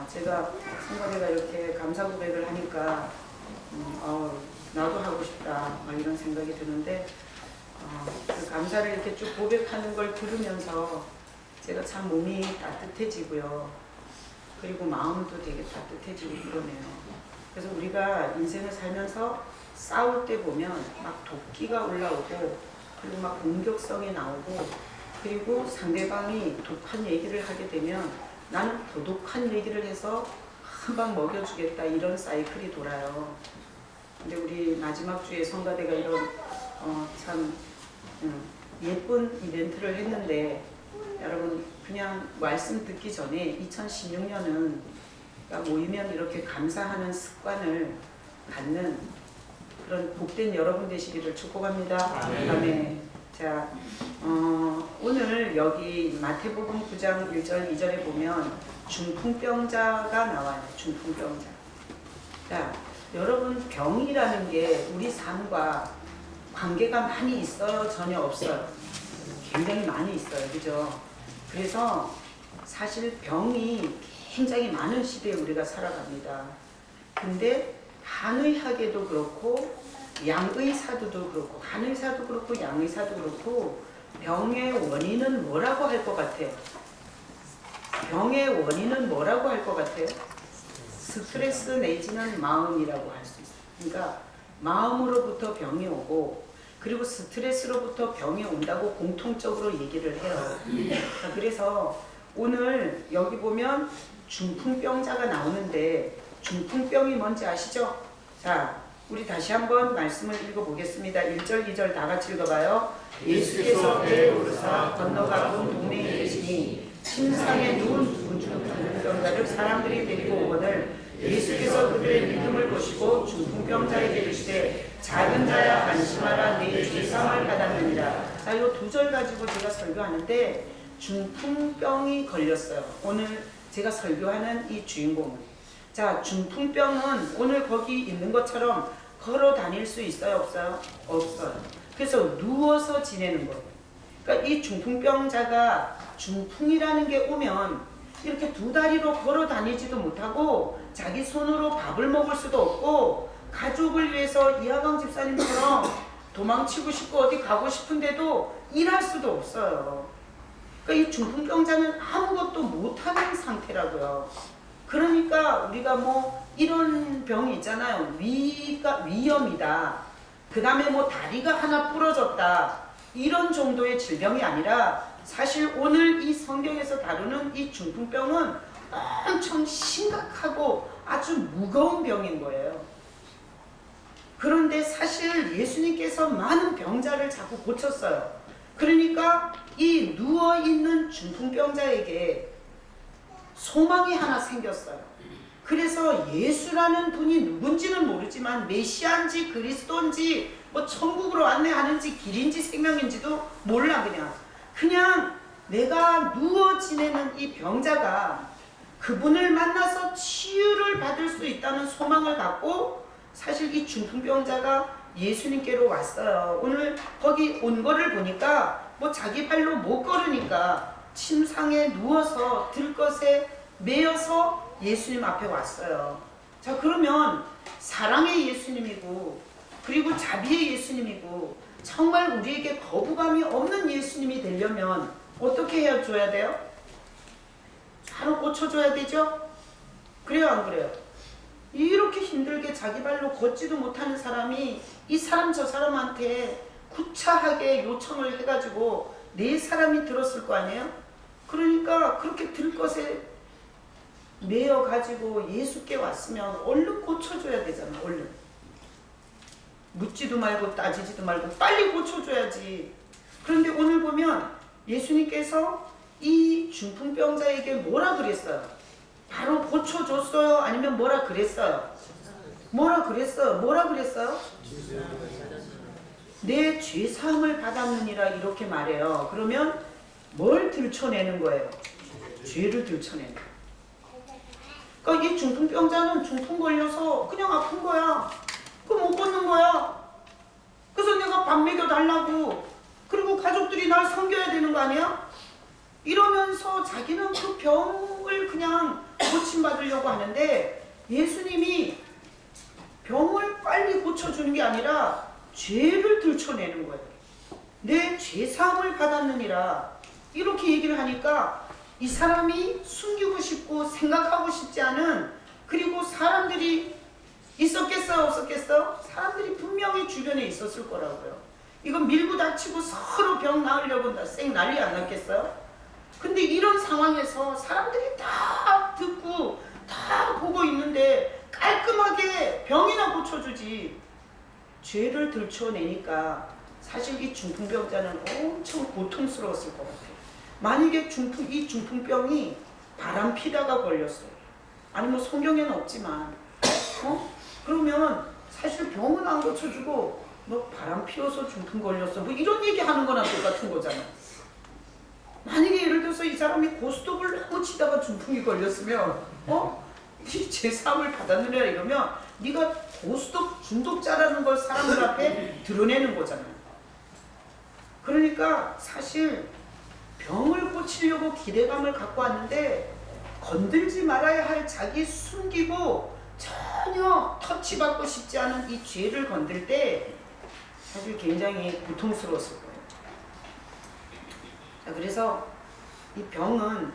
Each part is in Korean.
제가 성가대가 이렇게 감사 고백을 하니까 나도 하고 싶다 이런 생각이 드는데 그 감사를 이렇게 쭉 고백하는 걸 들으면서 제가 참 몸이 따뜻해지고요. 그리고 마음도 되게 따뜻해지고 그러네요. 그래서 우리가 인생을 살면서 싸울 때 보면 막 도끼가 올라오고 그리고 막 공격성이 나오고 그리고 상대방이 독한 얘기를 하게 되면 나는 도독한 얘기를 해서 한 방 먹여주겠다 이런 사이클이 돌아요. 근데 우리 마지막 주에 성가대가 이런 참 예쁜 이벤트를 했는데 여러분 그냥 말씀 듣기 전에 2016년은 모이면 이렇게 감사하는 습관을 갖는 그런 복된 여러분 되시기를 축복합니다. 아멘. 자, 오늘 여기 마태복음 9장 1절 2절에 보면 중풍병자가 나와요. 중풍병자. 자, 여러분 병이라는 게 우리 삶과 관계가 많이 있어요? 전혀 없어요? 굉장히 많이 있어요. 그죠? 그래서 사실 병이 굉장히 많은 시대에 우리가 살아갑니다. 근데 한의학에도 그렇고 양의사도 그렇고 한의사도 그렇고 양의사도 그렇고 병의 원인은 뭐라고 할 것 같아요? 병의 원인은 뭐라고 할 것 같아요? 스트레스 내지는 마음이라고 할 수 있어요. 그러니까 마음으로부터 병이 오고 그리고 스트레스로부터 병이 온다고 공통적으로 얘기를 해요. 그래서 오늘 여기 보면 중풍병자가 나오는데 중풍병이 뭔지 아시죠? 자, 우리 다시 한번 말씀을 읽어보겠습니다. 1절 2절 다 같이 읽어봐요. 예수께서 배에 오르사 건너가본 동네에 계시니 침상에 누운 중풍병자를 사람들이 데리고 오거늘 예수께서 그들의 믿음을 보시고 중풍병자에게 이르시되 작은 자야 안심하라 네 죄사함을 받았느니라. 자, 이 두 절 가지고 제가 설교하는데 중풍병이 걸렸어요. 오늘 제가 설교하는 이 주인공은. 자, 중풍병은 오늘 거기 있는 것처럼 걸어 다닐 수 있어요? 없어요? 없어요. 그래서 누워서 지내는 거예요. 그러니까 이 중풍병자가 중풍이라는 게 오면 이렇게 두 다리로 걸어 다니지도 못하고 자기 손으로 밥을 먹을 수도 없고 가족을 위해서 이하강 집사님처럼 도망치고 싶고 어디 가고 싶은데도 일할 수도 없어요. 그러니까 이 중풍병자는 아무것도 못하는 상태라고요. 그러니까 우리가 뭐 이런 병이 있잖아요. 위염이다. 그 다음에 뭐 다리가 하나 부러졌다. 이런 정도의 질병이 아니라 사실 오늘 이 성경에서 다루는 이 중풍병은 엄청 심각하고 아주 무거운 병인 거예요. 그런데 사실 예수님께서 많은 병자를 자꾸 고쳤어요. 그러니까 이 누워있는 중풍병자에게 소망이 하나 생겼어요. 그래서 예수라는 분이 누군지는 모르지만 메시아인지 그리스도인지 뭐 천국으로 안내하는지 길인지 생명인지도 몰라. 그냥 내가 누워 지내는 이 병자가 그분을 만나서 치유를 받을 수 있다는 소망을 갖고 사실 이 중풍병자가 예수님께로 왔어요. 오늘 거기 온 거를 보니까 뭐 자기 발로 못 걸으니까 침상에 누워서 들것에 매여서 예수님 앞에 왔어요. 자, 그러면 사랑의 예수님이고 그리고 자비의 예수님이고 정말 우리에게 거부감이 없는 예수님이 되려면 어떻게 해줘야 돼요? 바로 고쳐줘야 되죠? 그래요, 안 그래요? 이렇게 힘들게 자기 발로 걷지도 못하는 사람이 이 사람 저 사람한테 구차하게 요청을 해가지고 네 사람이 들었을 거 아니에요? 그러니까 그렇게 들 것에 매여가지고 예수께 왔으면 얼른 고쳐줘야 되잖아. 얼른 묻지도 말고 따지지도 말고 빨리 고쳐줘야지. 그런데 오늘 보면 예수님께서 이 중풍병자에게 뭐라 그랬어요? 바로 고쳐줬어요? 아니면 뭐라 그랬어요? 뭐라 그랬어요? 내 죄사함을 받았느니라 이렇게 말해요. 그러면 뭘 들춰내는 거예요? 죄를 들춰내는 거예요. 그러니까 이 중풍병자는 중풍 걸려서 그냥 아픈 거야. 못 걷는 거야. 그래서 내가 밥 먹여달라고 그리고 가족들이 날 섬겨야 되는 거 아니야? 이러면서 자기는 그 병을 그냥 고침받을 고쳐주려고 하는데 예수님이 병을 빨리 고쳐주는 게 아니라 죄를 들춰내는 거예요. 내 죄사함을 받았느니라 이렇게 얘기를 하니까 이 사람이 숨기고 싶고 생각하고 싶지 않은, 그리고 사람들이 있었겠어요 없었겠어요? 사람들이 분명히 주변에 있었을 거라고요. 이건 밀고 다치고 서로 병 나으려고 쌩 난리 안 났겠어요? 근데 이런 상황에서 사람들이 다 듣고 다 보고 있는데 깔끔하게 병이나 고쳐주지 죄를 들춰내니까 사실 이 중풍병자는 엄청 고통스러웠을 것 같아요. 만약에 이 중풍병이 바람 피다가 걸렸어요. 아니 뭐 성경에는 없지만 그러면 사실 병은 안 고쳐주고 너 바람 피워서 중풍 걸렸어 뭐 이런 얘기 하는 거나 똑같은 거잖아. 만약에 예를 들어서 이 사람이 고스톱을 너무 치다가 중풍이 걸렸으면 이 제사함을 받았느냐 이러면 네가 고스톱 중독자라는 걸 사람들 앞에 드러내는 거잖아요. 그러니까 사실 병을 고치려고 기대감을 갖고 왔는데 건들지 말아야 할 자기 숨기고 전혀 터치받고 싶지 않은 이 죄를 건들 때 사실 굉장히 고통스러웠을 거예요. 자, 그래서 이 병은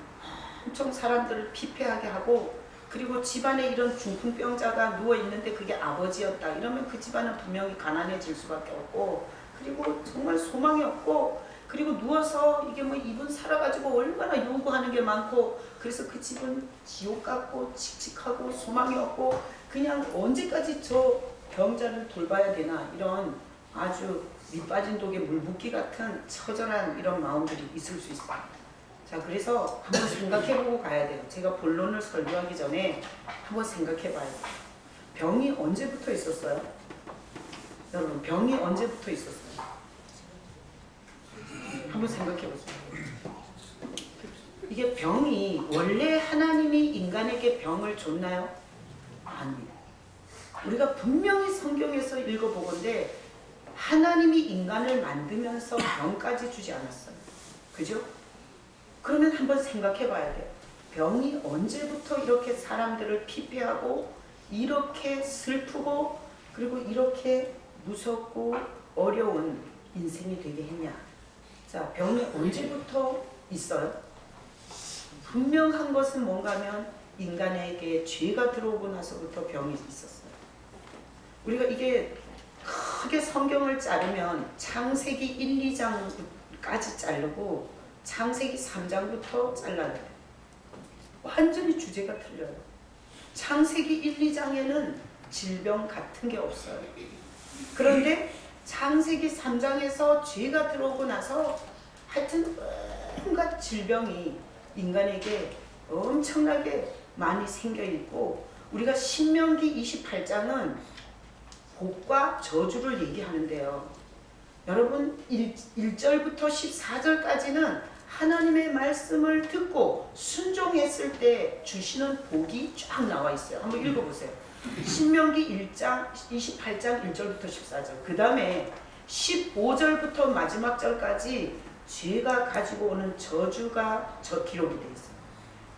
엄청 사람들을 피폐하게 하고, 그리고 집안에 이런 중풍병자가 누워있는데 그게 아버지였다 이러면 그 집안은 분명히 가난해질 수밖에 없고, 그리고 정말 소망이 없고, 그리고 누워서 이게 뭐 이분 살아가지고 얼마나 요구하는 게 많고, 그래서 그 집은 지옥 같고 칙칙하고 소망이 없고 그냥 언제까지 저 병자를 돌봐야 되나 이런 아주 밑빠진 독에 물 붓기 같은 처절한 이런 마음들이 있을 수 있어요. 자, 그래서 한번 생각해보고 가야 돼요. 제가 본론을 설교하기 전에 한번 생각해봐야 돼요. 병이 언제부터 있었어요? 여러분, 병이 언제부터 있었어요? 한번 생각해보세요. 이게 병이 원래 하나님이 인간에게 병을 줬나요? 아닙니다. 우리가 분명히 성경에서 읽어보건대 하나님이 인간을 만들면서 병까지 주지 않았어요. 그죠? 그러면 한번 생각해 봐야 돼요. 병이 언제부터 이렇게 사람들을 피폐하고 이렇게 슬프고 그리고 이렇게 무섭고 어려운 인생이 되게 했냐. 자, 병이 언제부터 있어요? 분명한 것은 뭔가 하면 인간에게 죄가 들어오고 나서부터 병이 있었어요. 우리가 이게 크게 성경을 자르면 창세기 1, 2장까지 자르고 창세기 3장부터 잘라야 돼요. 완전히 주제가 틀려요. 창세기 1, 2장에는 질병 같은 게 없어요. 그런데 창세기 3장에서 죄가 들어오고 나서 하여튼 온갖 질병이 인간에게 엄청나게 많이 생겨 있고, 우리가 신명기 28장은 복과 저주를 얘기하는데요. 여러분 1절부터 14절까지는 하나님의 말씀을 듣고 순종했을 때 주시는 복이 쫙 나와 있어요. 한번 읽어보세요. 신명기 1장 28장 1절부터 14절, 그 다음에 15절부터 마지막 절까지 죄가 가지고 오는 저주가 기록이 되어 있어요.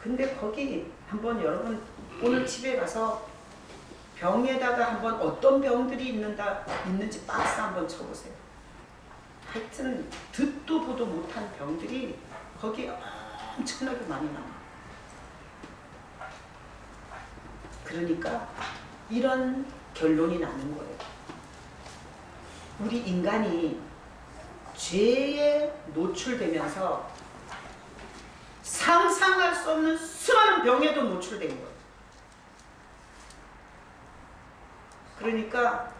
근데 거기 한번 여러분 오늘 집에 가서 병에다가 한번 어떤 병들이 있는지 박스 한번 쳐보세요. 하여튼 듣도 보도 못한 병들이 거기에 엄청나게 많이 나와요. 그러니까 이런 결론이 나는 거예요. 우리 인간이 죄에 노출되면서 상상할 수 없는 수많은 병에도 노출된 거예요. 그러니까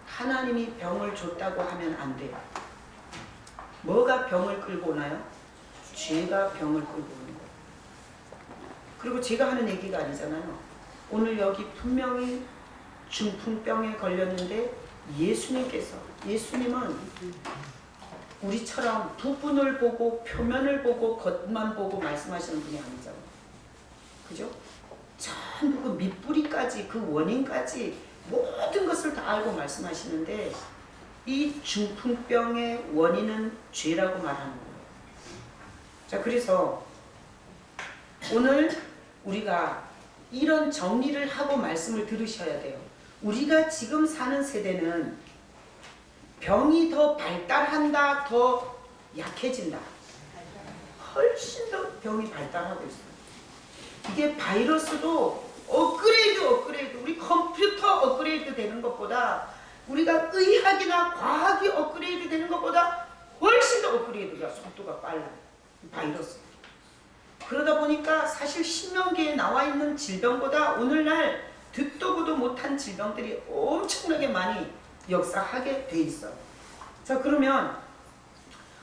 하나님이 병을 줬다고 하면 안 돼요. 뭐가 병을 끌고 오나요? 죄가 병을 끌고 오는 거예요. 그리고 제가 하는 얘기가 아니잖아요. 오늘 여기 분명히 중풍병에 걸렸는데 예수님은 우리처럼 부분을 보고 표면을 보고 겉만 보고 말씀하시는 분이 아니잖아요. 그죠? 전부 그 밑뿌리까지 그 원인까지 모든 것을 다 알고 말씀하시는데 이 중풍병의 원인은 죄라고 말하는 거예요. 자, 그래서 오늘 우리가 이런 정리를 하고 말씀을 들으셔야 돼요. 우리가 지금 사는 세대는 병이 더 발달한다, 더 약해진다. 훨씬 더 병이 발달하고 있어요. 이게 바이러스도 업그레이드 우리 컴퓨터 업그레이드 되는 것보다, 우리가 의학이나 과학이 업그레이드 되는 것보다 훨씬 더 업그레이드가 속도가 빨라요. 바이러스. 그러다 보니까 사실 신명기에 나와 있는 질병보다 오늘날 듣도 보도 못한 질병들이 엄청나게 많이 역사하게 돼 있어요. 자, 그러면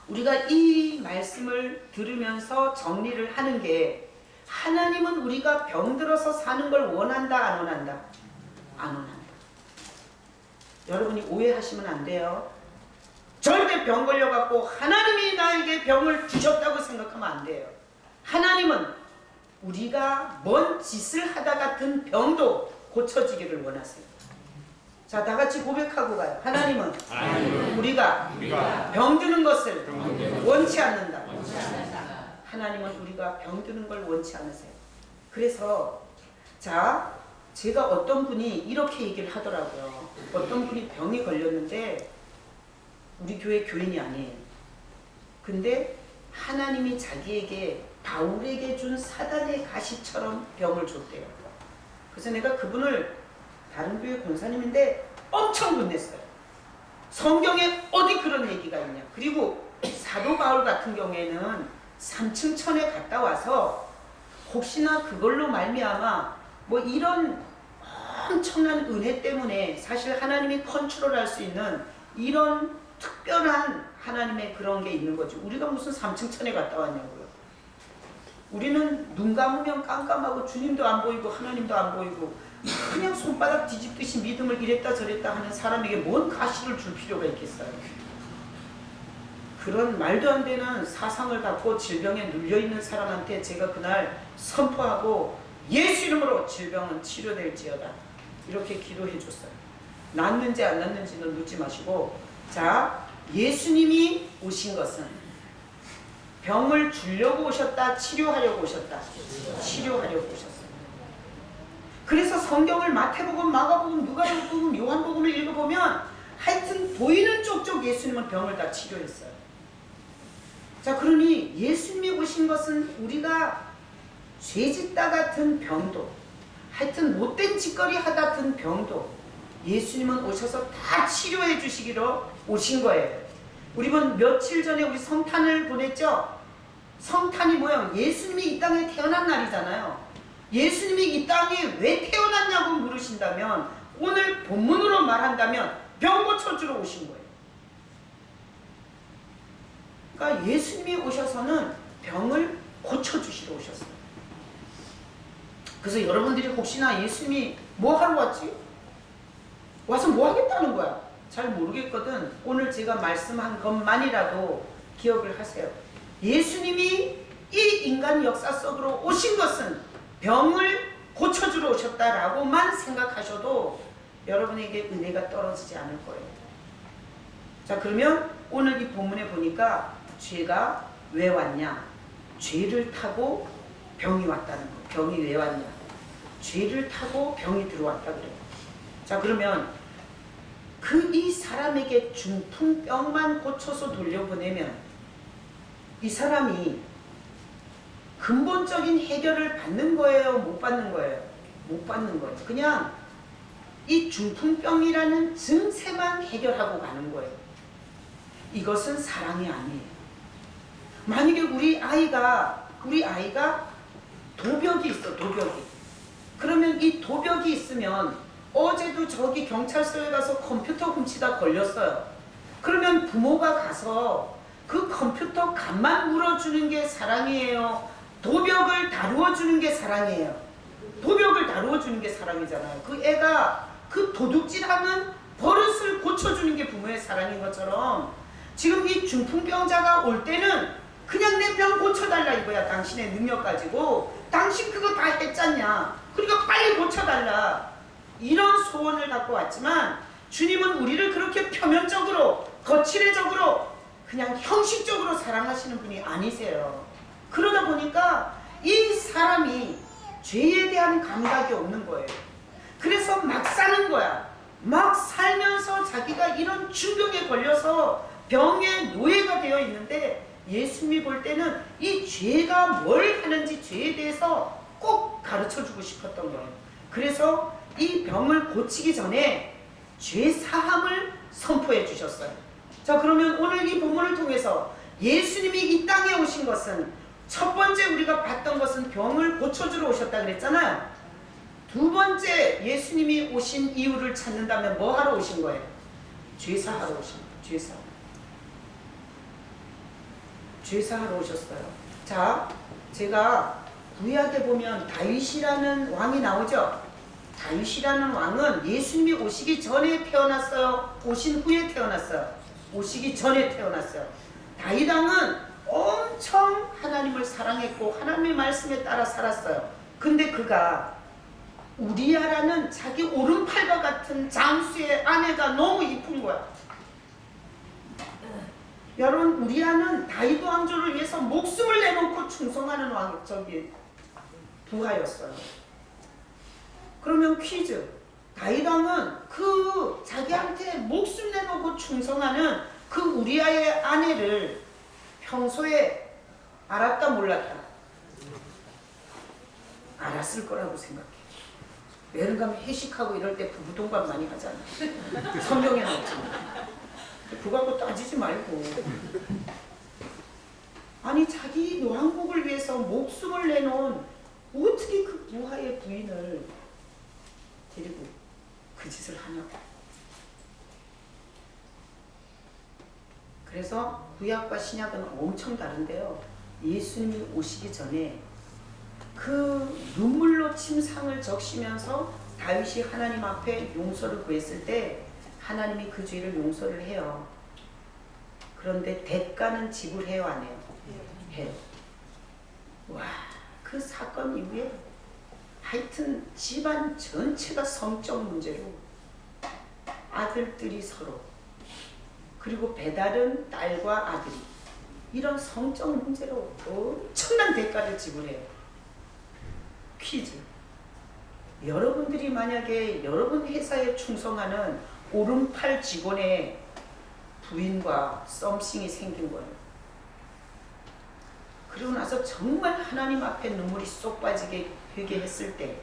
우리가 이 말씀을 들으면서 정리를 하는 게, 하나님은 우리가 병들어서 사는 걸 원한다, 안 원한다? 안 원한다. 여러분이 오해하시면 안 돼요. 절대 병 걸려갖고 하나님이 나에게 병을 주셨다고 생각하면 안 돼요. 하나님은 우리가 뭔 짓을 하다가 든 병도 고쳐지기를 원하세요. 자, 다 같이 고백하고 가요. 하나님은 우리가 병드는 것을 원치 않는다. 하나님은 우리가 병드는 걸 원치 않으세요. 그래서 자, 제가 어떤 분이 이렇게 얘기를 하더라고요. 어떤 분이 병이 걸렸는데 우리 교회 교인이 아니에요. 근데 하나님이 자기에게, 바울에게 준 사단의 가시처럼 병을 줬대요. 그래서 내가 그분을, 다른 교회 권사님인데 엄청 혼냈어요. 성경에 어디 그런 얘기가 있냐. 그리고 사도 바울 같은 경우에는 3층 천에 갔다 와서 혹시나 그걸로 말미암아 뭐 이런 엄청난 은혜 때문에 사실 하나님이 컨트롤할 수 있는 이런 특별한 하나님의 그런 게 있는 거지. 우리가 무슨 3층 천에 갔다 왔냐고요. 우리는 눈 감으면 깜깜하고 주님도 안 보이고 하나님도 안 보이고 그냥 손바닥 뒤집듯이 믿음을 이랬다 저랬다 하는 사람에게 뭔 가시를 줄 필요가 있겠어요. 그런 말도 안 되는 사상을 갖고 질병에 눌려있는 사람한테 제가 그날 선포하고, 예수 이름으로 질병은 치료될지어다, 이렇게 기도해 줬어요. 낫는지 안 낫는지는 묻지 마시고, 자, 예수님이 오신 것은 병을 주려고 오셨다, 치료하려고 오셨다? 치료하려고 오셨어요. 그래서 성경을 마태복음, 마가복음, 누가복음, 요한복음을 읽어보면 하여튼 보이는 쪽쪽 예수님은 병을 다 치료했어요. 자, 그러니 예수님이 오신 것은 우리가 죄짓다 같은 병도, 하여튼 못된 짓거리 하다 든 병도 예수님은 오셔서 다 치료해 주시기로 오신 거예요. 우리 며칠 전에 우리 성탄을 보냈죠? 성탄이 뭐예요? 예수님이 이 땅에 태어난 날이잖아요. 예수님이 이 땅에 왜 태어났냐고 물으신다면, 오늘 본문으로 말한다면 병 고쳐주러 오신 거예요. 그러니까 예수님이 오셔서는 병을 고쳐주시러 오셨어요. 그래서 여러분들이 혹시나 예수님이 뭐 하러 왔지? 와서 뭐 하겠다는 거야? 잘 모르겠거든. 오늘 제가 말씀한 것만이라도 기억을 하세요. 예수님이 이 인간 역사 속으로 오신 것은 병을 고쳐주러 오셨다라고만 생각하셔도 여러분에게 은혜가 떨어지지 않을 거예요. 자, 그러면 오늘 이 본문에 보니까 죄가 왜 왔냐? 죄를 타고 병이 왔다는 거. 병이 왜 왔냐? 죄를 타고 병이 들어왔다 그래요. 자, 그러면 이 사람에게 중풍병만 고쳐서 돌려보내면 이 사람이 근본적인 해결을 받는 거예요? 못 받는 거예요? 못 받는 거예요. 그냥 이 중풍병이라는 증세만 해결하고 가는 거예요. 이것은 사랑이 아니에요. 만약에 우리 아이가 도벽이 있어, 도벽이. 그러면 이 도벽이 있으면, 어제도 저기 경찰서에 가서 컴퓨터 훔치다 걸렸어요. 그러면 부모가 가서 그 컴퓨터 값만 물어주는 게 사랑이에요? 도벽을 다루어 주는 게 사랑이에요? 도벽을 다루어 주는 게 사랑이잖아요. 그 애가 그 도둑질하는 버릇을 고쳐주는 게 부모의 사랑인 것처럼, 지금 이 중풍병자가 올 때는 그냥 내 병 고쳐달라 이거야. 당신의 능력 가지고 당신 그거 다 했잖냐, 그러니까 빨리 고쳐달라, 이런 소원을 갖고 왔지만, 주님은 우리를 그렇게 표면적으로 거칠애적으로 그냥 형식적으로 사랑하시는 분이 아니세요. 그러다 보니까 이 사람이 죄에 대한 감각이 없는 거예요. 그래서 막 사는 거야. 막 살면서 자기가 이런 중병에 걸려서 병의 노예가 되어 있는데, 예수님이 볼 때는 이 죄가 뭘 하는지 죄에 대해서 꼭 가르쳐주고 싶었던 거예요. 그래서 이 병을 고치기 전에 죄 사함을 선포해 주셨어요. 자, 그러면 오늘 이 본문을 통해서 예수님이 이 땅에 오신 것은, 첫 번째 우리가 봤던 것은 병을 고쳐주러 오셨다 그랬잖아요. 두 번째 예수님이 오신 이유를 찾는다면 뭐 하러 오신 거예요? 죄사하러 오신 거예요. 죄사. 죄사하러 오셨어요. 자, 제가 구약에 보면 다윗이라는 왕이 나오죠. 다윗이라는 왕은 예수님이 오시기 전에 태어났어요? 오신 후에 태어났어요? 오시기 전에 태어났어요. 다윗 왕은 엄청 하나님을 사랑했고 하나님의 말씀에 따라 살았어요. 근데 그가 우리아라는 자기 오른팔과 같은 장수의 아내가 너무 이쁜 거야. 여러분, 우리아는 다윗 왕조를 위해서 목숨을 내놓고 충성하는 부하였어요. 그러면 퀴즈. 다윗 왕은 그 자기한테 목숨 내놓고 충성하는 그 우리아의 아내를 평소에 알았다 몰랐다? 알았을 거라고 생각해. 여행 가면 회식하고 이럴 때 부부 동반 많이 하잖아. 성경에 나오잖아. 그거 갖고 따지지 말고. 아니, 자기 왕국을 위해서 목숨을 내놓은, 어떻게 그 부하의 부인을 데리고 그 짓을 하냐고. 그래서 구약과 신약은 엄청 다른데요. 예수님이 오시기 전에 그 눈물로 침상을 적시면서 다윗이 하나님 앞에 용서를 구했을 때 하나님이 그 죄를 용서를 해요. 그런데 대가는 지불해요, 안 해요? 해요. 와, 그 사건 이후에 하여튼 집안 전체가 성적 문제로, 아들들이 서로, 그리고 배다른 딸과 아들이 이런 성적 문제로 엄청난 대가를 지불해요. 퀴즈. 여러분들이 만약에 여러분 회사에 충성하는 오른팔 직원의 부인과 썸씽이 생긴 거예요. 그리고 나서 정말 하나님 앞에 눈물이 쏙 빠지게 회개했을 때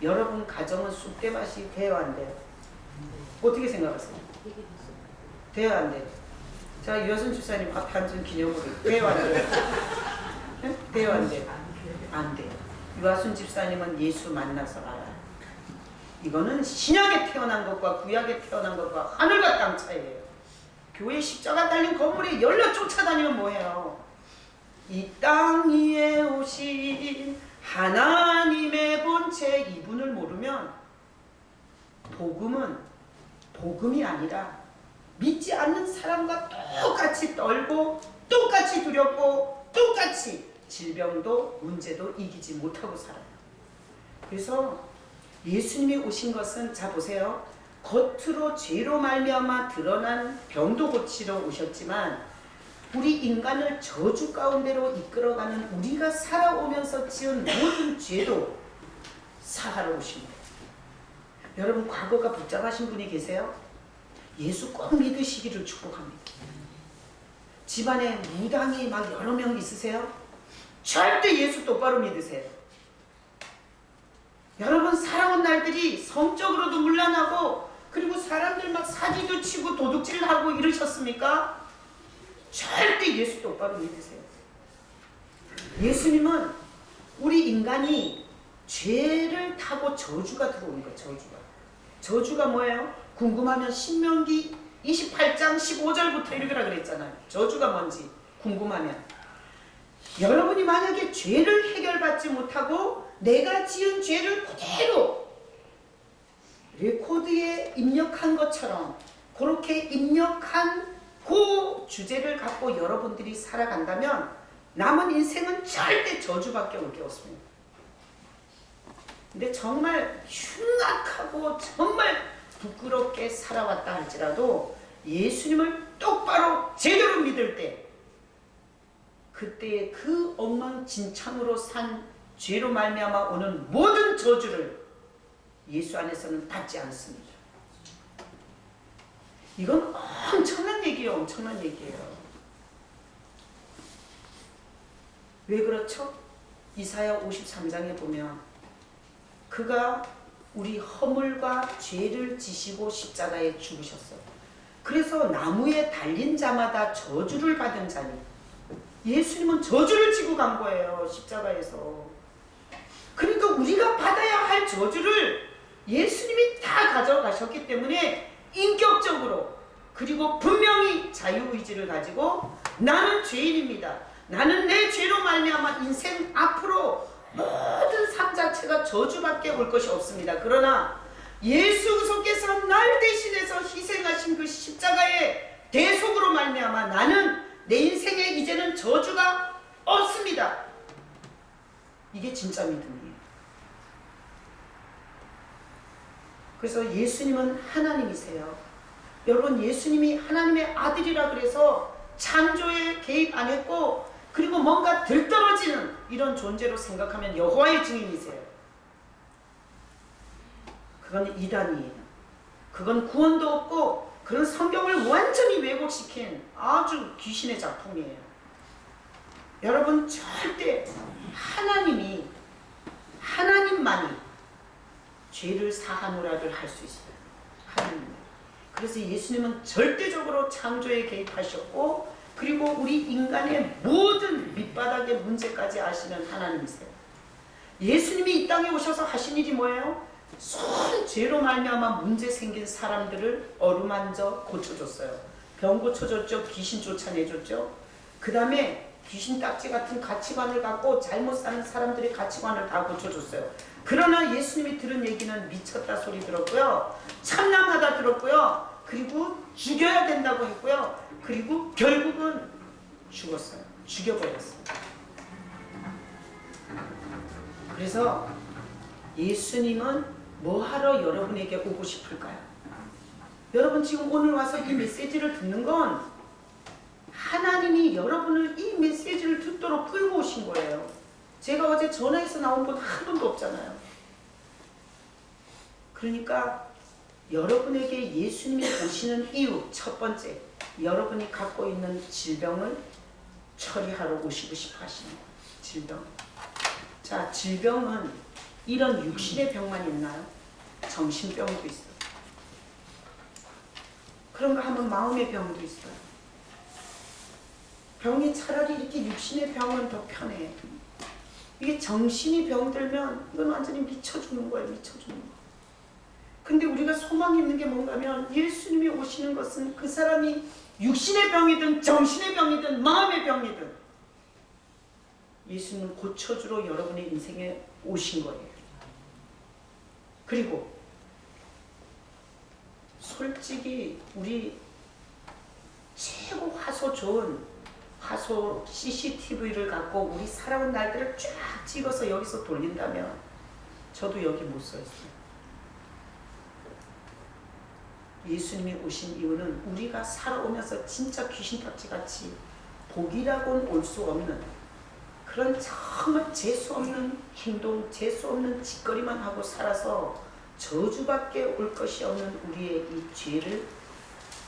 여러분 가정은 쑥대밭이 돼야 안 돼요? 어떻게 생각하세요? 돼야 안 돼요? 자, 유여순 집사님 앞에 앉은 기념으로 돼야 안 돼요? 네? 돼야 안 돼요? 안 돼요. 유아순 집사님은 예수 만나서 알아요. 이거는 신약에 태어난 것과 구약에 태어난 것과 하늘과 땅 차이예요. 교회 십자가 달린 건물에 열려 쫓아다니면 뭐해요? 이 땅 위에 오신 하나님의 본체, 이분을 모르면 복음은 복음이 아니라 믿지 않는 사람과 똑같이 떨고 똑같이 두렵고 똑같이 질병도 문제도 이기지 못하고 살아요. 그래서 예수님이 오신 것은, 자 보세요. 겉으로 죄로 말미암아 드러난 병도 고치러 오셨지만 우리 인간을 저주 가운데로 이끌어가는, 우리가 살아오면서 지은 모든 죄도 사하러 오십니다. 여러분, 과거가 복잡하신 분이 계세요? 예수 꼭 믿으시기를 축복합니다. 집안에 무당이 막 여러 명 있으세요? 절대 예수 똑바로 믿으세요. 여러분, 살아온 날들이 성적으로도 문란하고, 그리고 사람들 막 사기도 치고 도둑질하고 이러셨습니까? 절대 예수 똑바로 믿으세요. 예수님은 우리 인간이 죄를 타고 저주가 들어오는 거예요. 저주가 뭐예요? 궁금하면 신명기 28장 15절부터 읽으라 그랬잖아요. 저주가 뭔지 궁금하면. 여러분이 만약에 죄를 해결받지 못하고 내가 지은 죄를 그대로 레코드에 입력한 것처럼, 그렇게 입력한 그 주제를 갖고 여러분들이 살아간다면 남은 인생은 절대 저주밖에 올 게 없습니다. 근데 정말 흉악하고 정말 부끄럽게 살아왔다 할지라도 예수님을 똑바로 제대로 믿을 때, 그때의 그 엉망진창으로 산 죄로 말미암아 오는 모든 저주를 예수 안에서는 받지 않습니다. 이건 엄청난 얘기예요. 엄청난 얘기예요. 왜 그렇죠? 이사야 53장에 보면 그가 우리 허물과 죄를 지시고 십자가에 죽으셨어요. 그래서 나무에 달린 자마다 저주를 받은 자니, 예수님은 저주를 지고 간 거예요. 십자가에서. 그러니까 우리가 받아야 할 저주를 예수님이 다 가져가셨기 때문에 인격적으로, 그리고 분명히 자유의지를 가지고 나는 죄인입니다. 나는 내 죄로 말미암아 인생 앞으로 모든 삶 자체가 저주밖에 올 것이 없습니다. 그러나 예수께서 날 대신해서 희생하신 그 십자가의 대속으로 말미암아 나는 내 인생에 이제는 저주가 없습니다. 이게 진짜 믿음이에요. 그래서 예수님은 하나님이세요. 여러분, 예수님이 하나님의 아들이라 그래서 창조에 개입 안 했고, 그리고 뭔가 들떨어지는 이런 존재로 생각하면 여호와의 증인이세요. 그건 이단이에요. 그건 구원도 없고, 그런 성경을 완전히 왜곡시킨 아주 귀신의 작품이에요. 여러분, 절대 하나님만이 죄를 사하노라를 할 수 있어요. 하나님. 그래서 예수님은 절대적으로 창조에 개입하셨고, 그리고 우리 인간의 모든 밑바닥의 문제까지 아시는 하나님이세요. 예수님이 이 땅에 오셔서 하신 일이 뭐예요? 손 죄로 말미암아 문제 생긴 사람들을 어루만져 고쳐줬어요. 병 고쳐줬죠. 귀신 쫓아내줬죠. 그 다음에 귀신 딱지 같은 가치관을 갖고 잘못 사는 사람들의 가치관을 다 고쳐줬어요. 그러나 예수님이 들은 얘기는 미쳤다 소리 들었고요. 참남하다 들었고요. 그리고 죽여야 된다고 했고요. 그리고 결국은 죽었어요. 죽여버렸어요. 그래서 예수님은 뭐하러 여러분에게 오고 싶을까요? 여러분 지금 오늘 와서 이 메시지를 듣는 건 하나님이 여러분을 이 메시지를 듣도록 끌고 오신 거예요. 제가 어제 전화해서 나온 분 한 분도 없잖아요. 그러니까 여러분에게 예수님이 오시는 이유, 첫 번째, 여러분이 갖고 있는 질병을 처리하러 오시고 싶어 하시는 거예요. 질병. 자, 질병은 이런 육신의 병만 있나요? 정신병도 있어요. 그런가 하면 마음의 병도 있어요. 병이 차라리 이렇게 육신의 병은 더 편해. 이게 정신이 병들면 이건 완전히 미쳐 죽는 거예요. 미쳐 죽는 거. 근데 우리가 소망이 있는 게 뭔가 하면 예수님이 오시는 것은 그 사람이 육신의 병이든 정신의 병이든 마음의 병이든 예수님은 고쳐주러 여러분의 인생에 오신 거예요. 그리고 솔직히 우리 최고 화소 좋은 화소 CCTV를 갖고 우리 살아온 날들을 쫙 찍어서 여기서 돌린다면 저도 여기 못 서 있어요. 예수님이 오신 이유는 우리가 살아오면서 진짜 귀신딱지같이 복이라고는 올 수 없는 그런 정말 재수 없는 행동, 재수 없는 짓거리만 하고 살아서 저주밖에 올 것이 없는 우리의 이 죄를,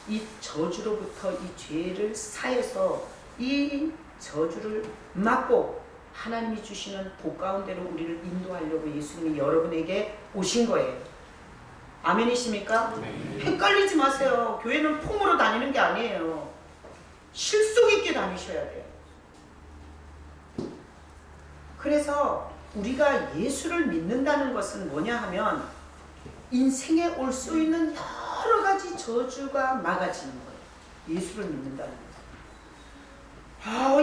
이 저주로부터 이 죄를 사해서 이 저주를 막고 하나님이 주시는 복 가운데로 우리를 인도하려고 예수님이 여러분에게 오신 거예요. 아멘이십니까? 네. 헷갈리지 마세요. 교회는 폼으로 다니는 게 아니에요. 실속 있게 다니셔야 돼요. 그래서 우리가 예수를 믿는다는 것은 뭐냐 하면 인생에 올 수 있는 여러 가지 저주가 막아지는 거예요. 예수를 믿는다는 것은.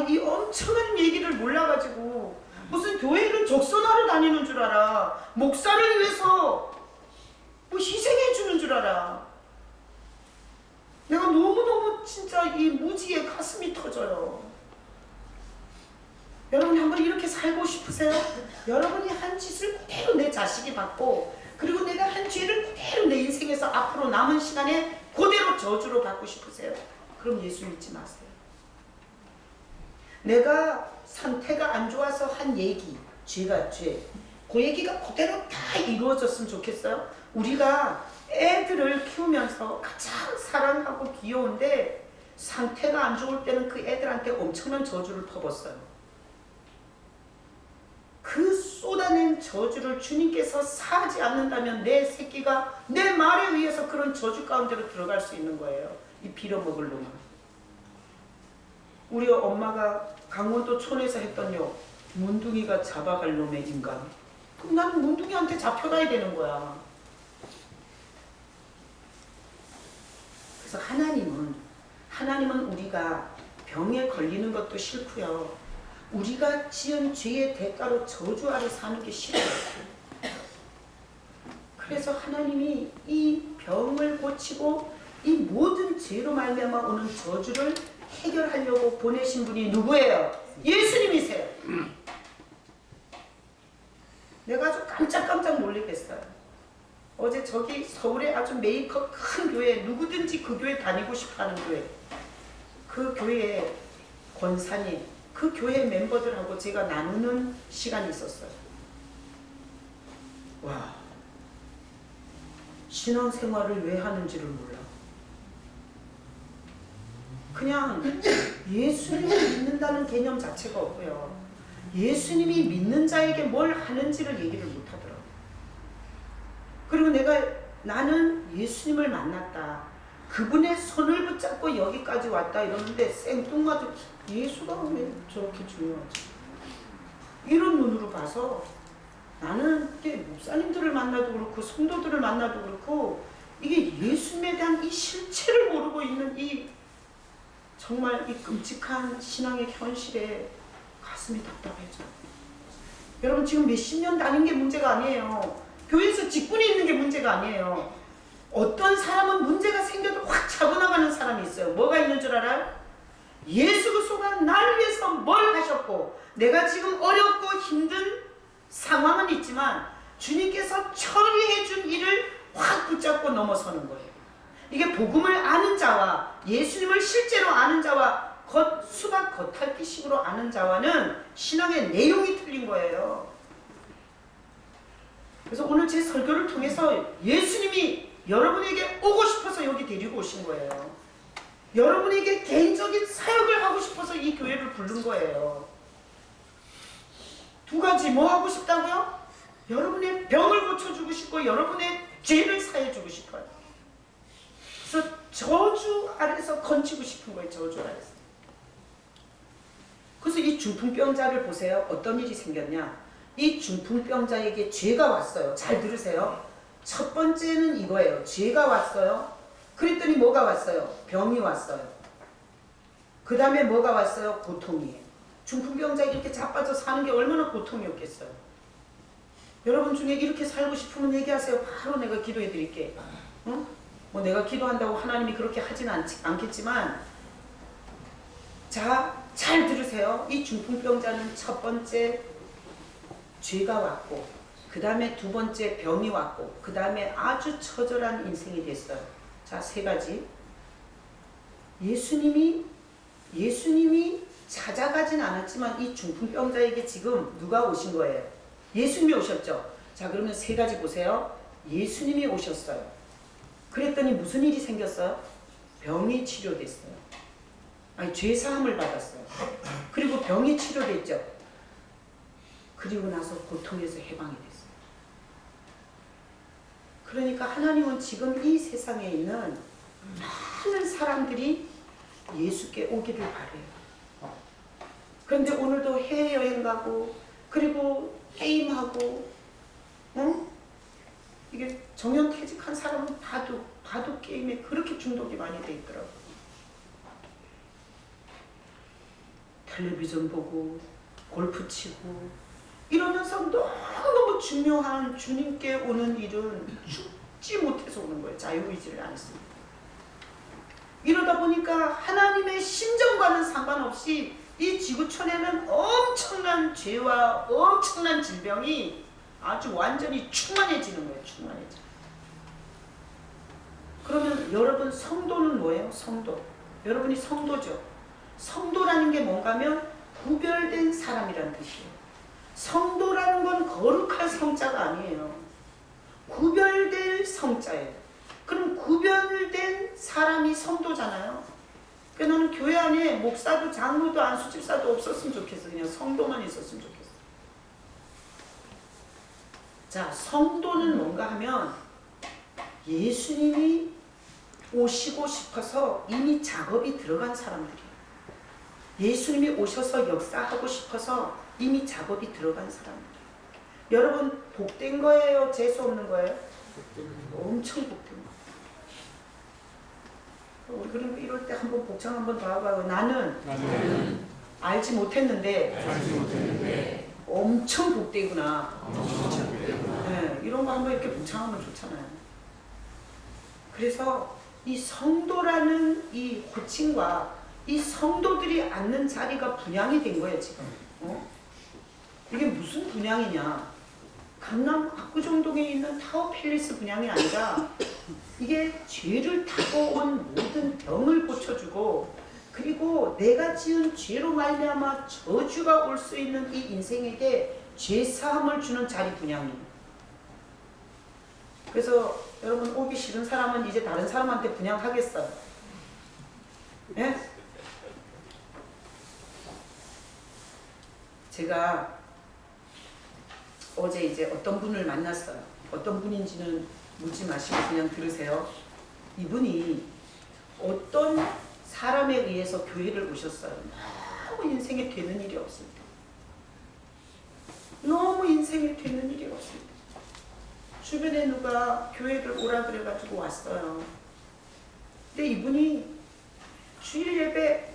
이 엄청난 얘기를 몰라가지고 무슨 교회를 적선하러 다니는 줄 알아. 목사를 위해서 뭐 희생해 주는 줄 알아. 내가 너무너무 진짜 이 무지에 가슴이 터져요. 여러분 한번 이렇게 살고 싶으세요? 여러분이 한 짓을 그대로 내 자식이 받고, 그리고 내가 한 죄를 그대로 내 인생에서 앞으로 남은 시간에 그대로 저주로 받고 싶으세요? 그럼 예수 믿지 마세요. 내가 상태가 안 좋아서 한 얘기, 죄가 죄. 그 얘기가 그대로 다 이루어졌으면 좋겠어요. 우리가 애들을 키우면서 가장 사랑하고 귀여운데 상태가 안 좋을 때는 그 애들한테 엄청난 저주를 퍼붓어요. 그 쏟아낸 저주를 주님께서 사하지 않는다면 내 새끼가 내 말에 의해서 그런 저주 가운데로 들어갈 수 있는 거예요. 이 빌어먹을 놈은. 우리 엄마가 강원도 촌에서 했던 욕, 문둥이가 잡아갈 놈의 인간. 그럼 나는 문둥이한테 잡혀가야 되는 거야. 그래서 하나님은 우리가 병에 걸리는 것도 싫고요. 우리가 지은 죄의 대가로 저주 아래 사는 게 싫어요. 그래서 하나님이 이 병을 고치고 이 모든 죄로 말미암아 오는 저주를 해결하려고 보내신 분이 누구예요? 예수님이세요. 내가 아주 깜짝깜짝 놀라겠어요. 어제 저기 서울에 아주 메이커 큰 교회, 누구든지 그 교회 다니고 싶어하는 교회, 그 교회의 권사님, 그 교회 멤버들하고 제가 나누는 시간이 있었어요. 와, 신앙생활을 왜 하는지를 몰라. 그냥 예수님을 믿는다는 개념 자체가 없고요. 예수님이 믿는 자에게 뭘 하는지를 얘기를 못하더라고요. 그리고 나는 예수님을 만났다. 그분의 손을 붙잡고 여기까지 왔다 이러는데 생뚱맞은 예수가 왜 저렇게 중요하지? 이런 눈으로 봐서 나는 이게 목사님들을 만나도 그렇고 성도들을 만나도 그렇고 이게 예수님에 대한 이 실체를 모르고 있는 이 정말 이 끔찍한 신앙의 현실에 가슴이 답답해져. 여러분 지금 몇십 년 다닌 게 문제가 아니에요. 교회에서 직분이 있는 게 문제가 아니에요. 어떤 사람은 문제가 생겨도 확 차고나가는 사람이 있어요. 뭐가 있는 줄 알아요? 예수 그리스도가 나를 위해서 뭘 하셨고 내가 지금 어렵고 힘든 상황은 있지만 주님께서 처리해 준 일을 확 붙잡고 넘어서는 거예요. 이게 복음을 아는 자와 예수님을 실제로 아는 자와 수박 겉핥기식으로 아는 자와는 신앙의 내용이 틀린 거예요. 그래서 오늘 제 설교를 통해서 예수님이 여러분에게 오고 싶어서 여기 데리고 오신 거예요. 여러분에게 개인적인 사역을 하고 싶어서 이 교회를 부른 거예요. 두 가지 뭐 하고 싶다고요? 여러분의 병을 고쳐주고 싶고 여러분의 죄를 사해주고 싶어요. 그래서 저주 아래서 건지고 싶은 거예요. 저주 아래서. 그래서 이 중풍병자를 보세요. 어떤 일이 생겼냐? 이 중풍병자에게 죄가 왔어요. 잘 들으세요. 첫 번째는 이거예요. 죄가 왔어요. 그랬더니 뭐가 왔어요? 병이 왔어요. 그 다음에 뭐가 왔어요? 고통이에요. 중풍병자에게 이렇게 자빠져 사는 게 얼마나 고통이었겠어요. 여러분 중에 이렇게 살고 싶으면 얘기하세요. 바로 내가 기도해 드릴게. 응? 뭐 내가 기도한다고 하나님이 그렇게 하지는 않겠지만 자, 잘 들으세요. 이 중풍병자는 첫 번째 죄가 왔고 그 다음에 두 번째 병이 왔고 그 다음에 아주 처절한 인생이 됐어요. 자, 세 가지. 예수님이 찾아가진 않았지만 이 중풍병자에게 지금 누가 오신 거예요? 예수님이 오셨죠. 자, 그러면 세 가지 보세요. 예수님이 오셨어요. 그랬더니 무슨 일이 생겼어요? 병이 치료됐어요. 아니, 죄사함을 받았어요. 그리고 병이 치료됐죠. 그리고 나서 고통에서 해방이 됐어요. 그러니까 하나님은 지금 이 세상에 있는 많은 사람들이 예수께 오기를 바래요. 그런데 오늘도 해외여행 가고 그리고 게임하고 이게 정년퇴직한 사람은 바둑 게임에 그렇게 중독이 많이 돼 있더라고요. 텔레비전 보고 골프 치고 이러면서 너무너무 중요한 주님께 오는 일은 죽지 못해서 오는 거예요. 자유의지를 안 했습니다. 이러다 보니까 하나님의 심정과는 상관없이 이 지구촌에는 엄청난 죄와 엄청난 질병이 아주 완전히 충만해지는 거예요. 충만해져. 그러면 여러분 성도는 뭐예요? 성도. 여러분이 성도죠. 성도라는 게 뭔가 하면 구별된 사람이란 뜻이에요. 성도라는 건 거룩할 성자가 아니에요. 구별될 성자예요. 그럼 구별된 사람이 성도잖아요. 그러니까 나는 교회 안에 목사도 장로도 안수집사도 없었으면 좋겠어. 그냥 성도만 있었으면 좋겠어. 자, 성도는 뭔가 하면 예수님이 오시고 싶어서 이미 작업이 들어간 사람들이에요. 예수님이 오셔서 역사하고 싶어서 이미 작업이 들어간 사람들이에요. 여러분 복된 거예요? 재수 없는 거예요? 엄청 복된 거예요. 우리 그러니까 이럴 때 한번 복창 한번 더 하고 나는 알지 못했는데 엄청 복되구나. 네, 이런 거 한번 이렇게 복창하면 좋잖아요. 그래서 이 성도라는 이 호칭과 이 성도들이 앉는 자리가 분양이 된 거예요 지금. 이게 무슨 분양이냐? 강남 압구정동에 있는 타워팰리스 분양이 아니라 이게 죄를 타고 온 모든 병을 고쳐주고, 그리고 내가 지은 죄로 말미암아 저주가 올 수 있는 이 인생에게 죄사함을 주는 자리 분양이에요. 그래서 여러분 오기 싫은 사람은 이제 다른 사람한테 분양하겠어요. 예? 제가 어제 이제 어떤 분을 만났어요. 어떤 분인지는 묻지 마시고 그냥 들으세요. 이분이 어떤 사람에 의해서 교회를 오셨어요. 너무 인생에 되는 일이 없을 때. 너무 인생에 되는 일이 없을 때. 주변에 누가 교회를 오라 그래가지고 왔어요. 근데 이분이 주일 예배,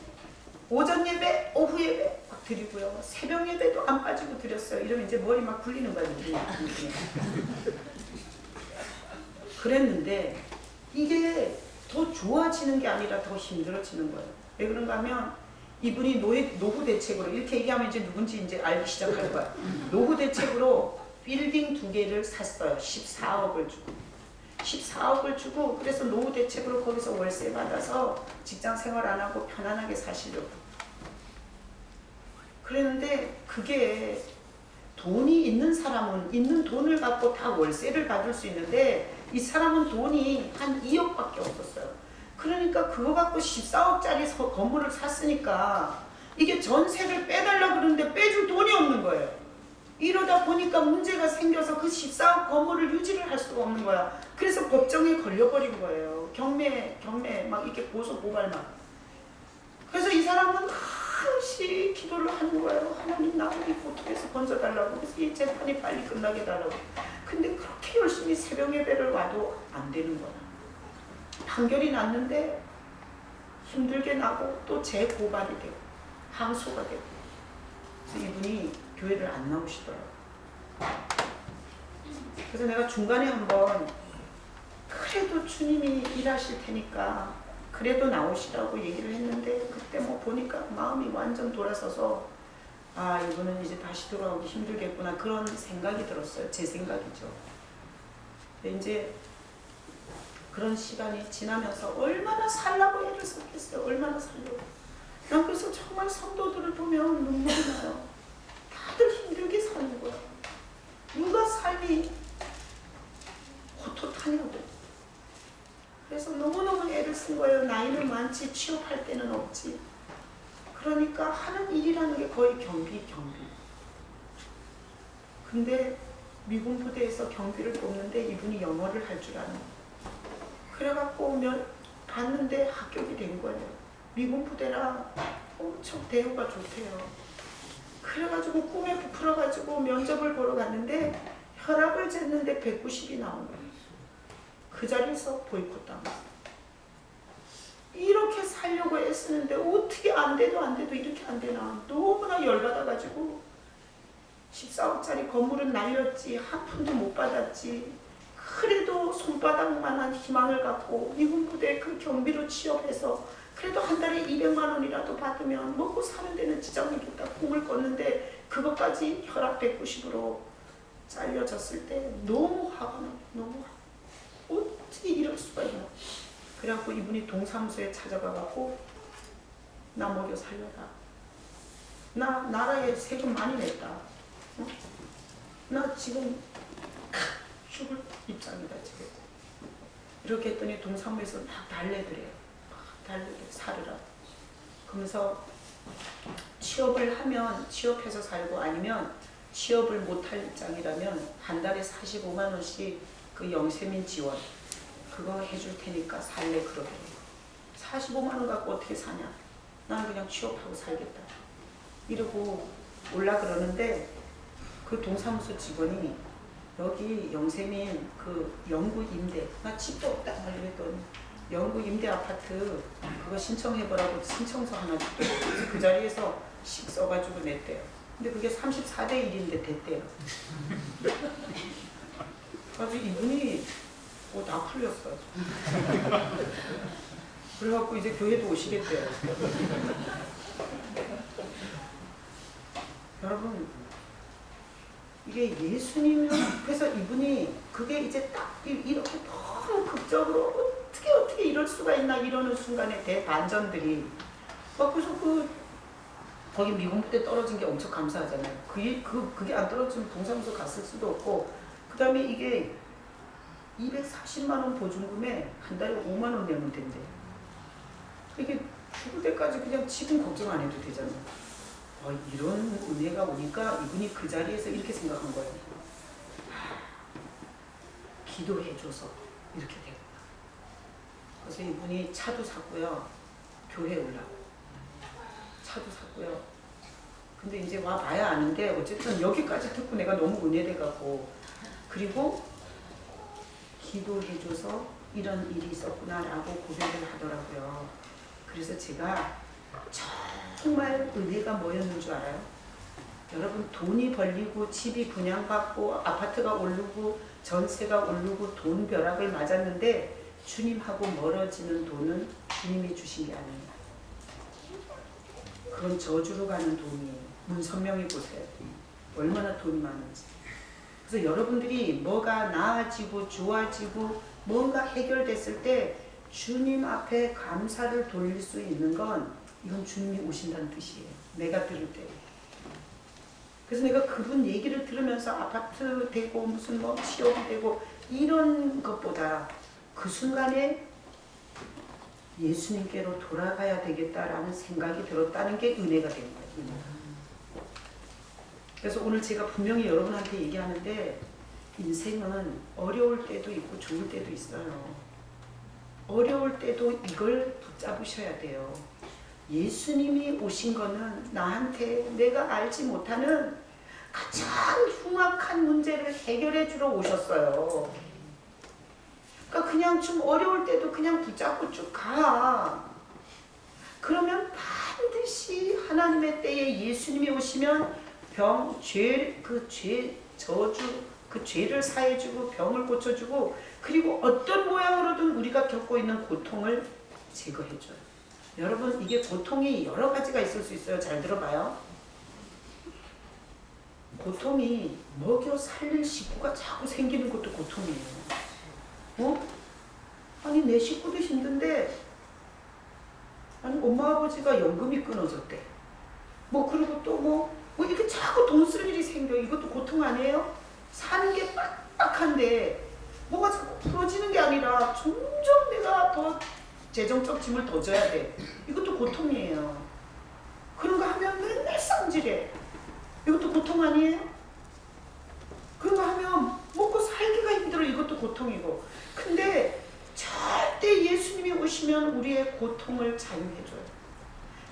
오전 예배, 오후 예배 막 드리고요. 새벽 예배도 안 빠지고 드렸어요. 이러면 이제 머리 막 굴리는 거예요. 그랬는데 이게 더 좋아지는 게 아니라 더 힘들어지는 거예요. 왜 그런가 하면 이분이 노후 대책으로, 이렇게 얘기하면 이제 누군지 이제 알기 시작할 거야. 노후 대책으로 빌딩 2개를 샀어요. 14억을 주고. 14억을 주고, 그래서 노후 대책으로 거기서 월세 받아서 직장 생활 안 하고 편안하게 사시려고. 그랬는데 그게 돈이 있는 사람은 있는 돈을 갖고 다 월세를 받을 수 있는데 이 사람은 돈이 한 2억밖에 없었어요. 그러니까 그거 갖고 14억짜리 건물을 샀으니까 이게 전세를 빼달라고 그러는데 빼줄 돈이 없는 거예요. 이러다 보니까 문제가 생겨서 그 14억 건물을 유지를 할 수가 없는 거야. 그래서 법정에 걸려버린 거예요. 경매 막 이렇게 고소 고발 막. 그래서 이 사람은 한시 기도를 하는 거예요. 하나님 나를 이 고통에서 건져달라고. 그래서 이 재판이 빨리 끝나게 해달라고. 근데 그렇게 열심히 새벽 예배를 와도 안 되는 거야. 판결이 났는데 힘들게 나고 또 재고발이 되고 항소가 되고. 그래서 이분이 교회를 안 나오시더라고요. 그래서 내가 중간에 한번 그래도 주님이 일하실 테니까 그래도 나오시라고 얘기를 했는데, 그때 뭐 보니까 마음이 완전 돌아서서 아, 이분은 이제 다시 돌아오기 힘들겠구나, 그런 생각이 들었어요. 제 생각이죠. 근데 이제 그런 시간이 지나면서 얼마나 살라고 애를 썼겠어요. 얼마나 살려고. 난 그래서 정말 성도들을 보면 눈물이 나요. 다들 힘들게 사는 거야. 누가 삶이 호토타냐고. 그래서 너무너무 애를 쓴 거예요. 나이는 많지 취업할 때는 없지. 그러니까 하는 일이라는 게 거의 경비. 근데 미군 부대에서 경비를 뽑는데 이분이 영어를 할 줄 아는 거예요. 그래갖고 봤는데 합격이 된 거예요. 미군 부대라 엄청 대우가 좋대요. 그래가지고 꿈에 부풀어가지고 면접을 보러 갔는데 혈압을 쟀는데 190이 나온 거예요. 그 자리에서 보이콧 당했어요. 이렇게 살려고 애쓰는데 어떻게 안 돼도 이렇게 안 되나. 너무나 열받아가지고 14억짜리 건물은 날렸지, 한 푼도 못 받았지. 그래도 손바닥만한 희망을 갖고 미군 부대 그 경비로 취업해서 그래도 한 달에 200만 원이라도 받으면 먹고 사는 데는 지장이 없다 꿈을 꿨는데 그것까지 혈압 190으로 잘려졌을 때 너무 화가 나. 너무 화가. 어떻게 이럴 수가 있나. 그래갖고 이분이 동사무소에 찾아가갖고 나 먹여 살려라. 나 나라에 세금 많이 냈다. 어? 나 지금 죽을 입장이다 지금. 이렇게 했더니 동사무에서 막 달래더래요. 막 달래더래. 살으라. 그러면서 취업을 하면 취업해서 살고, 아니면 취업을 못할 입장이라면 한 달에 45만 원씩 그 영세민 지원 그거 해줄 테니까 살래 그러더래요. 45만 원 갖고 어떻게 사냐? 나는 그냥 취업하고 살겠다. 이러고 올라 그러는데, 그 동사무소 직원이 여기 영세민 그 영구 임대, 나 집도 없다 말했더니 영구 임대 아파트 그거 신청해보라고 신청서 하나 줬대요. 그래서 그 자리에서 씩 써가지고 냈대요. 근데 그게 34대 1인데 됐대요. 그래서 이분이 다 풀렸어요. 그래갖고 이제 교회도 오시겠대요. 여러분, 이게 예수님은, 그래서 이분이 그게 이제 딱 이렇게 너무 극적으로 어떻게 이럴 수가 있나 이러는 순간에 대반전들이 막, 그래서 거기 미군 부대 떨어진 게 엄청 감사하잖아요. 그게 안 떨어지면 동사무소 갔을 수도 없고, 그 다음에 이게 240만 원 보증금에 한 달에 5만 원 내면 된대. 이게 죽을 때까지 그냥 지금 걱정 안 해도 되잖아요. 이런 은혜가 오니까 이분이 그 자리에서 이렇게 생각한 거예요. 기도해줘서 이렇게 되구나. 그래서 이분이 차도 샀고요. 교회 올라고. 차도 샀고요. 근데 이제 와봐야 아는데, 어쨌든 여기까지 듣고 내가 너무 은혜돼갖고, 그리고 기도해줘서 이런 일이 있었구나라고 고백을 하더라고요. 그래서 제가 정말 은혜가 뭐였는 줄 알아요? 여러분, 돈이 벌리고 집이 분양받고 아파트가 오르고 전세가 오르고 돈 벼락을 맞았는데, 주님하고 멀어지는 돈은 주님이 주신 게 아닙니다. 그건 저주로 가는 돈이에요. 문 선명히 보세요. 얼마나 돈이 많은지. 그래서 여러분들이 뭐가 나아지고 좋아지고 뭔가 해결됐을 때 주님 앞에 감사를 돌릴 수 있는 건, 이건 주님이 오신다는 뜻이에요. 내가 들을 때. 그래서 내가 그분 얘기를 들으면서 아파트 되고 무슨 뭐 취업이 되고 이런 것보다 그 순간에 예수님께로 돌아가야 되겠다라는 생각이 들었다는 게 은혜가 된 거예요. 그래서 오늘 제가 분명히 여러분한테 얘기하는데, 인생은 어려울 때도 있고 좋을 때도 있어요. 어려울 때도 이걸 붙잡으셔야 돼요. 예수님이 오신 거는 나한테 내가 알지 못하는 가장 흉악한 문제를 해결해 주러 오셨어요. 그러니까 그냥 좀 어려울 때도 그냥 붙잡고 쭉 가. 그러면 반드시 하나님의 때에 예수님이 오시면 저주, 그 죄를 사해주고 병을 고쳐주고, 그리고 어떤 모양으로든 우리가 겪고 있는 고통을 제거해줘요. 여러분, 이게 고통이 여러 가지가 있을 수 있어요. 잘 들어봐요. 고통이 먹여 살릴 식구가 자꾸 생기는 것도 고통이에요. 아니, 내 식구도 힘든데, 아니, 엄마 아버지가 연금이 끊어졌대. 그리고 또 이렇게 자꾸 돈 쓸 일이 생겨. 이것도 고통 아니에요? 사는 게 빡빡한데 뭐가 자꾸 풀어지는 게 아니라 점점 내가 더 재정적 짐을 더 져야 돼. 이것도 고통이에요. 그런가 하면 맨날 성질해. 이것도 고통 아니에요? 그런가 하면 먹고 살기가 힘들어. 이것도 고통이고. 근데 절대 예수님이 오시면 우리의 고통을 자유해줘요.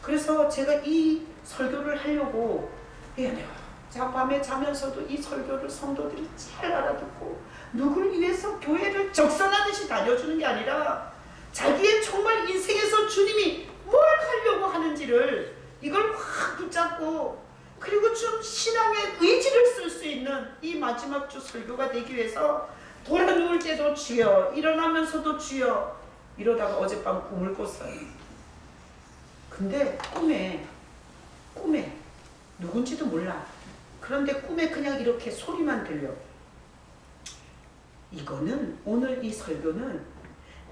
그래서 제가 이 설교를 하려고 밤에 자면서도 이 설교를 성도들이 잘 알아듣고, 누굴 위해서 교회를 적선하듯이 다녀주는 게 아니라 자기의 정말 인생에서 주님이 뭘 하려고 하는지를 이걸 확 붙잡고, 그리고 좀 신앙의 의지를 쓸 수 있는 이 마지막 주 설교가 되기 위해서 돌아 누울 때도 주여, 일어나면서도 주여, 이러다가 어젯밤 꿈을 꿨어요. 근데 꿈에 누군지도 몰라. 그런데 꿈에 그냥 이렇게 소리만 들려. 이거는, 오늘 이 설교는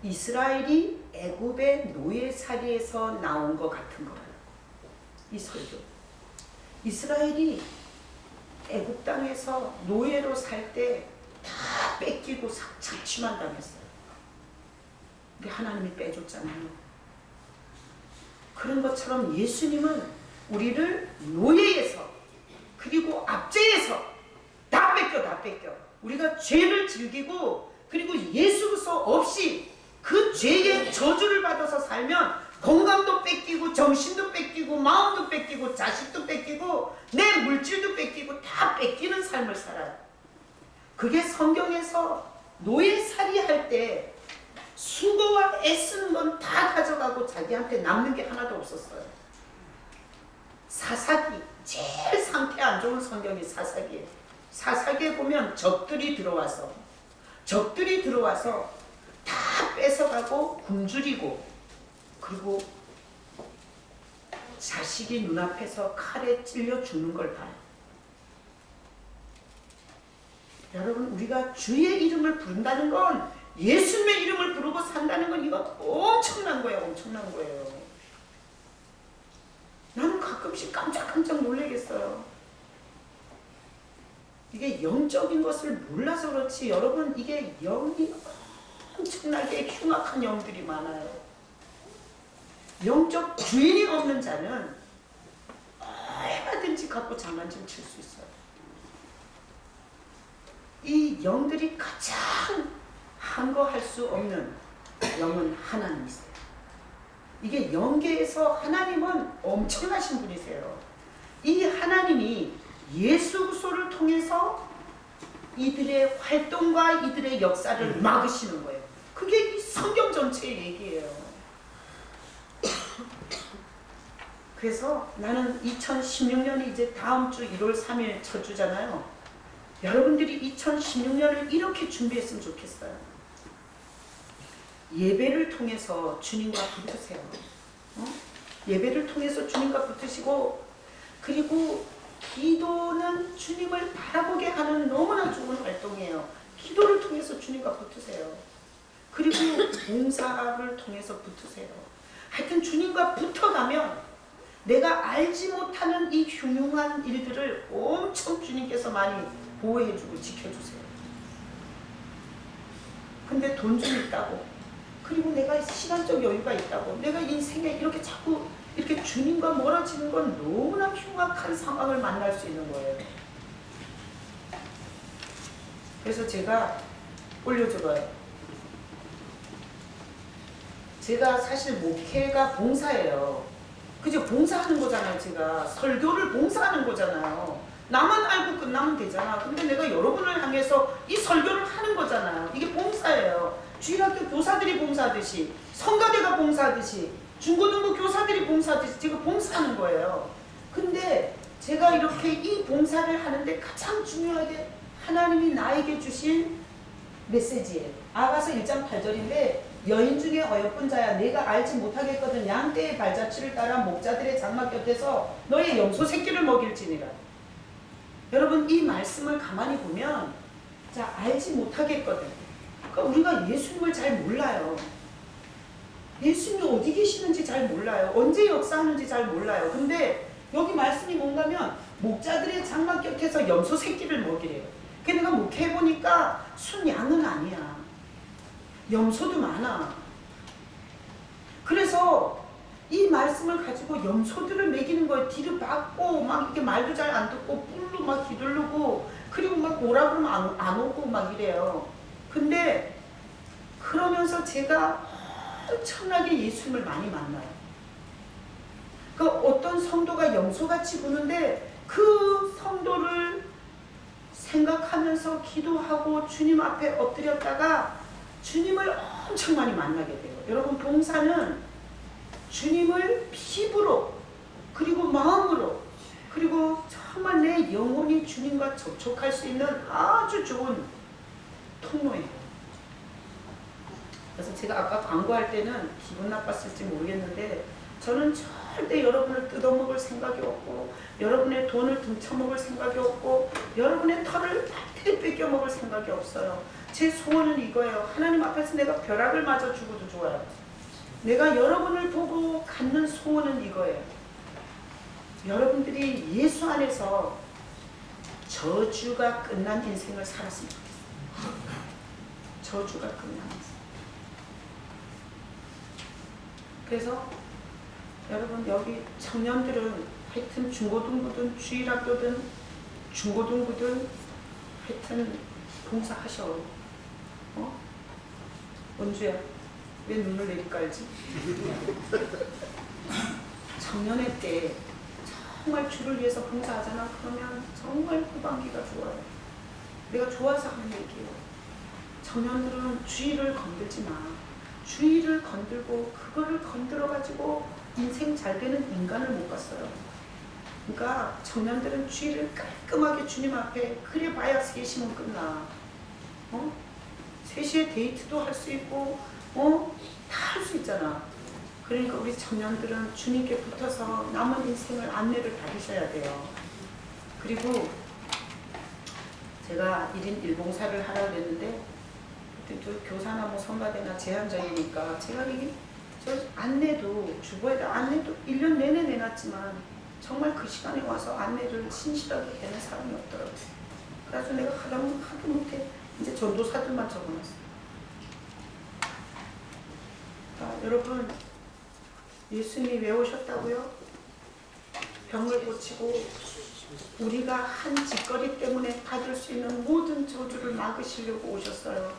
이스라엘이 애굽의 노예살이에서 나온 것 같은 거예요. 이 설교. 이스라엘이 애국 땅에서 노예로 살 때 다 뺏기고 착취만 당했어요. 근데 하나님이 빼줬잖아요. 그런 것처럼 예수님은 우리를 노예에서 그리고 압제에서 다 뺏겨. 우리가 죄를 즐기고 그리고 예수 그리스도 없이 그 죄의 저주를 받아서 살면 건강도 뺏기고 정신도 뺏기고 마음도 뺏기고 자식도 뺏기고 내 물질도 뺏기고 다 뺏기는 삶을 살아요. 그게 성경에서 노예살이 할 때 수고와 애쓰는 건 다 가져가고 자기한테 남는 게 하나도 없었어요. 사사기, 제일 상태 안 좋은 성경이 사사기예요. 사사기에 보면 적들이 들어와서 다 뺏어가고 굶주리고 그리고 자식이 눈앞에서 칼에 찔려 죽는 걸 봐요. 여러분, 우리가 주의 이름을 부른다는 건, 예수님의 이름을 부르고 산다는 건 이건 엄청난 거예요. 나는 가끔씩 깜짝 놀라겠어요. 이게 영적인 것을 몰라서 그렇지 여러분, 이게 영이 엄청나게 흉악한 영들이 많아요. 영적 주인이 없는 자는 얼마든지 갖고 장난질 칠 수 있어요. 이 영들이 가장 항거할 수 없는 영은 하나님이세요. 이게 영계에서 하나님은 엄청나신 분이세요. 이 하나님이 예수 그리스도를 통해서 이들의 활동과 이들의 역사를 막으시는 거예요. 그게 이 성경 전체의 얘기예요. 그래서 나는 2016년이 이제 다음 주 1월 3일 첫 주잖아요. 여러분들이 2016년을 이렇게 준비했으면 좋겠어요. 예배를 통해서 주님과 붙으세요. 예배를 통해서 주님과 붙으시고, 그리고 기도는 주님을 바라보게 하는 너무나 좋은 활동이에요. 기도를 통해서 주님과 붙으세요. 그리고 봉사를 통해서 붙으세요. 하여튼 주님과 붙어가면 내가 알지 못하는 이 흉흉한 일들을 엄청 주님께서 많이 보호해주고 지켜주세요. 근데 돈 좀 있다고, 그리고 내가 시간적 여유가 있다고, 내가 인생에 이렇게 자꾸 이렇게 주님과 멀어지는 건 너무나 흉악한 상황을 만날 수 있는 거예요. 그래서 제가 올려줘봐요. 제가 사실 목회가 봉사예요. 그죠? 봉사하는 거잖아요. 제가 설교를 봉사하는 거잖아요. 나만 알고 끝나면 되잖아. 근데 내가 여러분을 향해서 이 설교를 하는 거잖아요. 이게 봉사예요. 주일학교 교사들이 봉사하듯이, 성가대가 봉사하듯이, 중고등부 교사들이 봉사하듯이 제가 봉사하는 거예요. 근데 제가 이렇게 이 봉사를 하는데 가장 중요하게 하나님이 나에게 주신 메시지예요. 아가서 1장 8절인데, 여인 중에 어여쁜 자야, 내가 알지 못하겠거든 양떼의 발자취를 따라 목자들의 장막 곁에서 너의 염소 새끼를 먹일지니라. 여러분, 이 말씀을 가만히 보면, 자, 알지 못하겠거든. 그러니까 우리가 예수님을 잘 몰라요. 예수님이 어디 계시는지 잘 몰라요. 언제 역사하는지 잘 몰라요. 근데 여기 말씀이 뭔가면 목자들의 장막 곁에서 염소 새끼를 먹이래요. 그 내가 목회해보니까 순양은 아니야. 염소도 많아. 그래서 이 말씀을 가지고 염소들을 먹이는 거예요. 뒤를 박고 막 이렇게 말도 잘 안 듣고 뿔로 막 휘두르고, 그리고 막 오라 그러면 안 오고 막 이래요. 근데 그러면서 제가 엄청나게 예수님을 많이 만나요. 그 어떤 성도가 염소같이 구는데 그 성도를 생각하면서 기도하고 주님 앞에 엎드렸다가 주님을 엄청 많이 만나게 돼요. 여러분, 봉사는 주님을 피부로, 그리고 마음으로, 그리고 정말 내 영혼이 주님과 접촉할 수 있는 아주 좋은 통로예요. 그래서 제가 아까 광고할 때는 기분 나빴을지 모르겠는데, 저는 절대 여러분을 뜯어먹을 생각이 없고, 여러분의 돈을 등쳐먹을 생각이 없고, 여러분의 털을 빨리 뺏겨먹을 생각이 없어요. 제 소원은 이거예요. 하나님 앞에서 내가 벼락을 맞아 죽어도 좋아요. 내가 여러분을 보고 갖는 소원은 이거예요. 여러분들이 예수 안에서 저주가 끝난 인생을 살았으면 좋겠어요. 저주가 끝난 인생. 그래서 여러분 여기 청년들은 하여튼 중고등부든 주일학교든 중고등부든 하여튼 봉사하셔. 원주야 왜 눈을 내리깔지? 청년회 때 정말 주를 위해서 봉사하잖아. 그러면 정말 후반기가 좋아요. 내가 좋아서 하는 얘기예요. 청년들은 주의를 건들지 마. 주의를 건들고 그거를 건드려가지고 인생 잘 되는 인간을 못 봤어요. 그러니까 청년들은 주의를 깔끔하게 주님 앞에 그래 봐야 3시면 끝나. 3시에 데이트도 할 수 있고 다 할 수 있잖아. 그러니까 우리 청년들은 주님께 붙어서 남은 인생을 안내를 받으셔야 돼요. 그리고 제가 1인 1봉사를 하라고 했는데 그때 또 교사나 뭐 성가대나 제한적이니까 제가 이게 저 안내도 주보에다 안내도 1년 내내 내놨지만 정말 그 시간에 와서 안내를 신실하게 되는 사람이 없더라고요. 그래서 내가 하도 못해 이제 전도사들만 적어놨어요. 여러분 예수님이 왜 오셨다고요? 병을 고치고 우리가 한 짓거리 때문에 받을 수 있는 모든 저주를 막으시려고 오셨어요.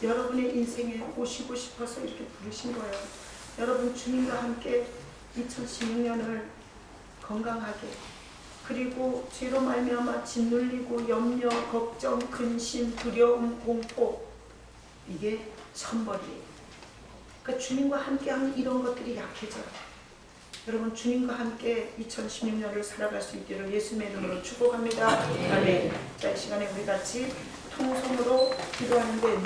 여러분의 인생에 오시고 싶어서 이렇게 부르신 거예요. 여러분 주님과 함께 2016년을 건강하게 그리고 죄로 말미암아 짓눌리고 염려, 걱정, 근심, 두려움, 공포 이게 천벌이에요. 그러니까 주님과 함께하면 이런 것들이 약해져요. 여러분 주님과 함께 2016년을 살아갈 수 있기를 예수님의 이름으로 축복합니다. 아멘. 자, 이 시간에 우리 같이 통성으로 기도하는데